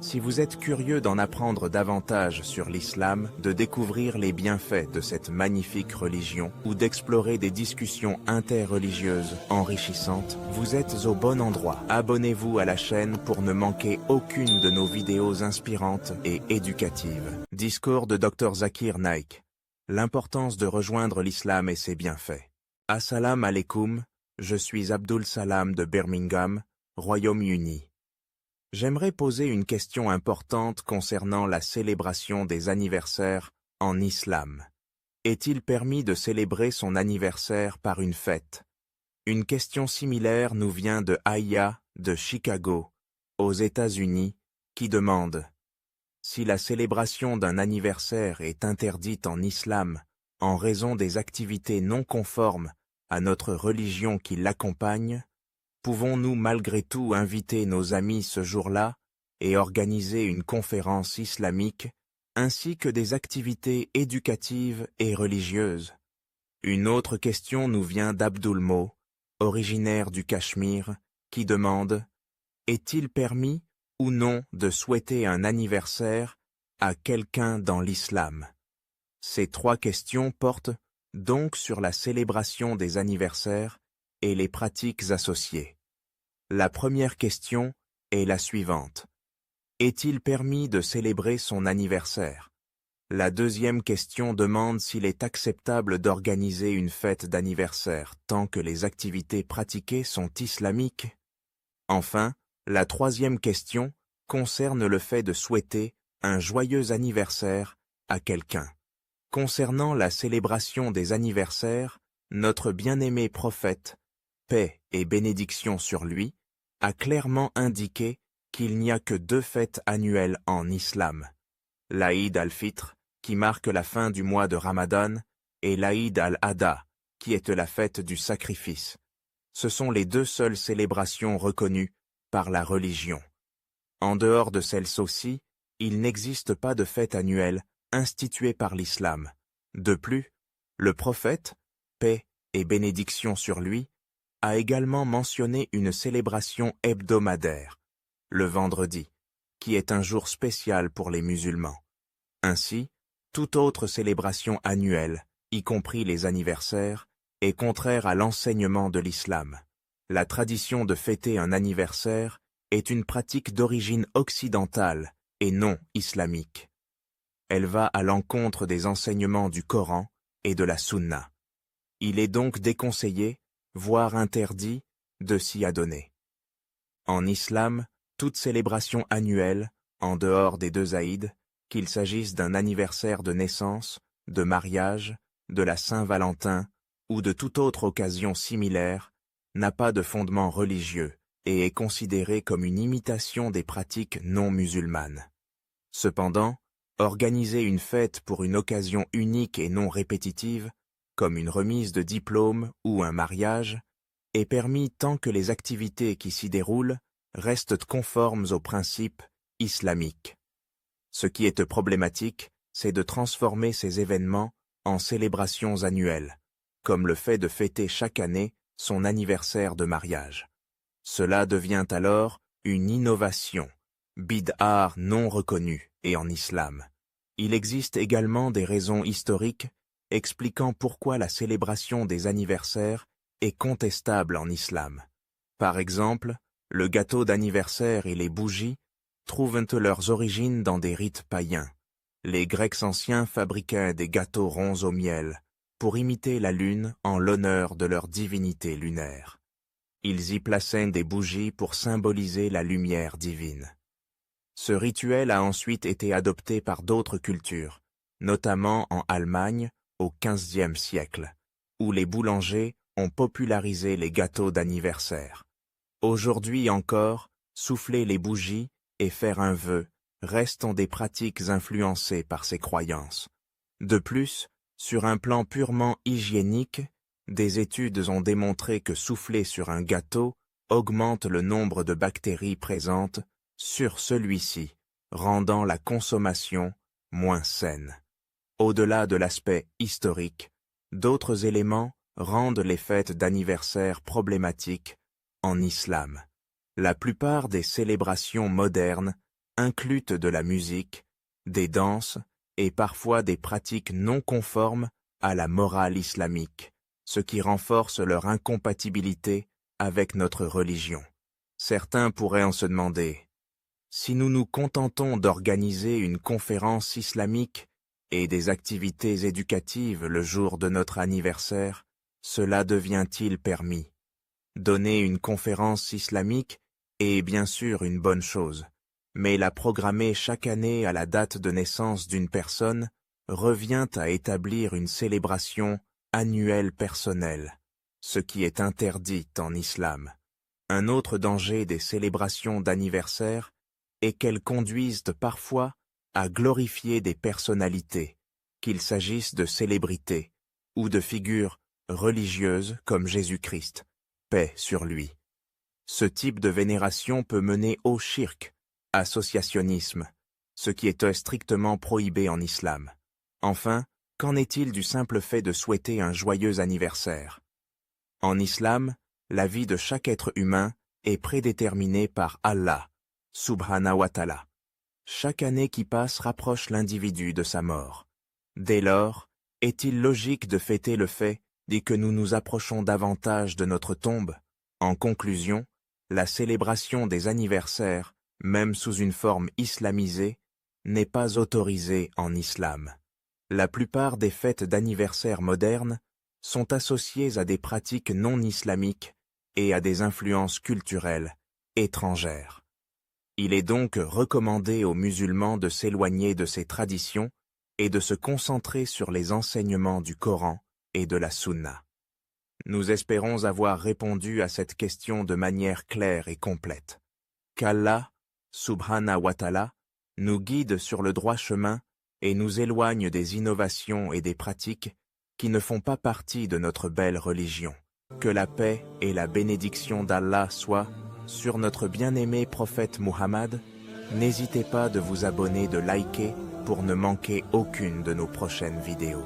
Si vous êtes curieux d'en apprendre davantage sur l'islam, de découvrir les bienfaits de cette magnifique religion ou d'explorer des discussions interreligieuses enrichissantes, vous êtes au bon endroit. Abonnez-vous à la chaîne pour ne manquer aucune de nos vidéos inspirantes et éducatives. Discours de Dr Zakir Naik. L'importance de rejoindre l'islam et ses bienfaits. Assalamu alaikum, je suis Abdul Salam de Birmingham, Royaume-Uni. J'aimerais poser une question importante concernant la célébration des anniversaires en islam. Est-il permis de célébrer son anniversaire par une fête? Une question similaire nous vient de Aya, de Chicago, aux États-Unis, qui demande: si la célébration d'un anniversaire est interdite en islam en raison des activités non conformes à notre religion qui l'accompagne, pouvons-nous malgré tout inviter nos amis ce jour-là et organiser une conférence islamique, ainsi que des activités éducatives et religieuses? Une autre question nous vient d'Abdulmo, originaire du Cachemire, qui demande: est-il permis ou non de souhaiter un anniversaire à quelqu'un dans l'islam? Ces trois questions portent donc sur la célébration des anniversaires et les pratiques associées. La première question est la suivante: est-il permis de célébrer son anniversaire? La deuxième question demande s'il est acceptable d'organiser une fête d'anniversaire tant que les activités pratiquées sont islamiques. Enfin, la troisième question concerne le fait de souhaiter un joyeux anniversaire à quelqu'un. Concernant la célébration des anniversaires, notre bien-aimé prophète, paix et bénédiction sur lui, a clairement indiqué qu'il n'y a que deux fêtes annuelles en islam: l'Aïd al-Fitr, qui marque la fin du mois de Ramadan, et l'Aïd al-Adha, qui est la fête du sacrifice. Ce sont les deux seules célébrations reconnues par la religion. En dehors de celles-ci, il n'existe pas de fête annuelle instituée par l'islam. De plus, le prophète, paix et bénédiction sur lui, a également mentionné une célébration hebdomadaire, le vendredi, qui est un jour spécial pour les musulmans. Ainsi, toute autre célébration annuelle, y compris les anniversaires, est contraire à l'enseignement de l'islam. La tradition de fêter un anniversaire est une pratique d'origine occidentale et non islamique. Elle va à l'encontre des enseignements du Coran et de la Sunna. Il est donc déconseillé, voire interdit, de s'y adonner. En islam, toute célébration annuelle, en dehors des deux Aïd, qu'il s'agisse d'un anniversaire de naissance, de mariage, de la Saint-Valentin ou de toute autre occasion similaire, n'a pas de fondement religieux et est considérée comme une imitation des pratiques non musulmanes. Cependant, organiser une fête pour une occasion unique et non répétitive, comme une remise de diplôme ou un mariage, est permis tant que les activités qui s'y déroulent restent conformes aux principes islamiques. Ce qui est problématique, c'est de transformer ces événements en célébrations annuelles, comme le fait de fêter chaque année son anniversaire de mariage. Cela devient alors une innovation, bid'ah non reconnue, et en islam. Il existe également des raisons historiques expliquant pourquoi la célébration des anniversaires est contestable en islam. Par exemple, le gâteau d'anniversaire et les bougies trouvent leurs origines dans des rites païens. Les Grecs anciens fabriquaient des gâteaux ronds au miel pour imiter la lune en l'honneur de leur divinité lunaire. Ils y plaçaient des bougies pour symboliser la lumière divine. Ce rituel a ensuite été adopté par d'autres cultures, notamment en Allemagne au XVe siècle, où les boulangers ont popularisé les gâteaux d'anniversaire. Aujourd'hui encore, souffler les bougies et faire un vœu restent des pratiques influencées par ces croyances. De plus, sur un plan purement hygiénique, des études ont démontré que souffler sur un gâteau augmente le nombre de bactéries présentes sur celui-ci, rendant la consommation moins saine. Au-delà de l'aspect historique, d'autres éléments rendent les fêtes d'anniversaire problématiques en islam. La plupart des célébrations modernes incluent de la musique, des danses et parfois des pratiques non conformes à la morale islamique, ce qui renforce leur incompatibilité avec notre religion. Certains pourraient en se demander, si nous nous contentons d'organiser une conférence islamique et des activités éducatives le jour de notre anniversaire, cela devient-il permis? Donner une conférence islamique est bien sûr une bonne chose, mais la programmer chaque année à la date de naissance d'une personne revient à établir une célébration annuelle personnelle, ce qui est interdit en islam. Un autre danger des célébrations d'anniversaire est qu'elles conduisent parfois à glorifier des personnalités, qu'il s'agisse de célébrités ou de figures religieuses comme Jésus-Christ, paix sur lui. Ce type de vénération peut mener au shirk, associationnisme, ce qui est strictement prohibé en islam. Enfin, qu'en est-il du simple fait de souhaiter un joyeux anniversaire? En islam, la vie de chaque être humain est prédéterminée par Allah, subhanahu wa ta'ala. Chaque année qui passe rapproche l'individu de sa mort. Dès lors, est-il logique de fêter le fait dès que nous nous approchons davantage de notre tombe? En conclusion, la célébration des anniversaires, même sous une forme islamisée, n'est pas autorisée en islam. La plupart des fêtes d'anniversaire modernes sont associées à des pratiques non islamiques et à des influences culturelles étrangères. Il est donc recommandé aux musulmans de s'éloigner de ces traditions et de se concentrer sur les enseignements du Coran et de la Sunna. Nous espérons avoir répondu à cette question de manière claire et complète. Qu'Allah, subhanahu wa ta'ala, nous guide sur le droit chemin et nous éloigne des innovations et des pratiques qui ne font pas partie de notre belle religion. Que la paix et la bénédiction d'Allah soient sur notre bien-aimé prophète Muhammad. N'hésitez pas de vous abonner, de liker pour ne manquer aucune de nos prochaines vidéos.